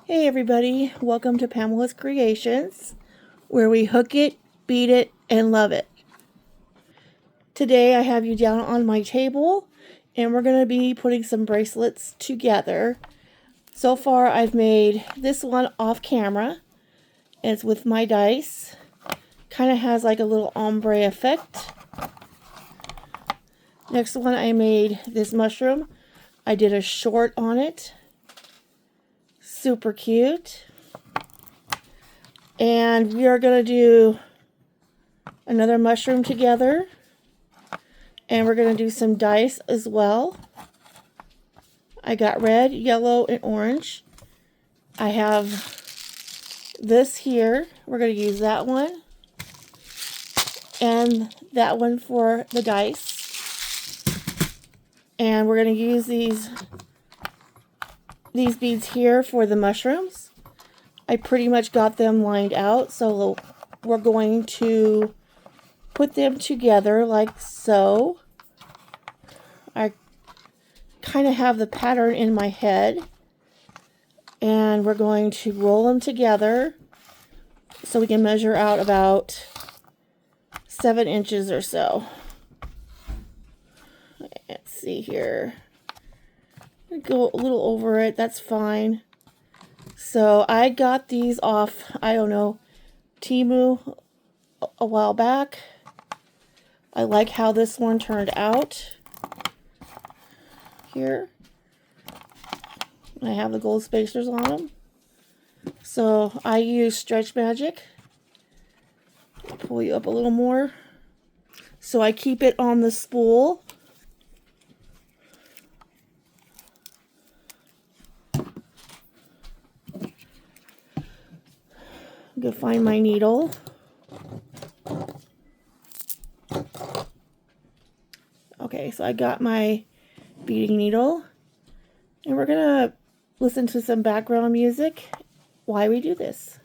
Hey everybody, welcome to Pamela's Creations, where we hook it, beat it, and love it. Today I have you down on my table, and we're going to be putting some bracelets together. So far I've made this one off camera. It's with my dice. Kind of has like a little ombre effect. Next one I made this mushroom. I did a short on it. Super cute. And we are going to do another mushroom together. And we're going to do some dice as well. I got red, yellow, and orange. I have this here. We're going to use that one. And that one for the dice. And we're going to use these beads here for the mushrooms. I pretty much got them lined out, so we're going to put them together like so. I kind of have the pattern in my head, and we're going to roll them together so we can measure out about 7 inches or so. Let's see here. Go a little over it, that's fine. So I got these off, I don't know, Temu a while back. I like how this one turned out. Here. I have the gold spacers on them. So I use Stretch Magic. Pull you up a little more. So I keep it on the spool. Go find my needle. Okay, so I got my beading needle, and we're gonna listen to some background music while we do this.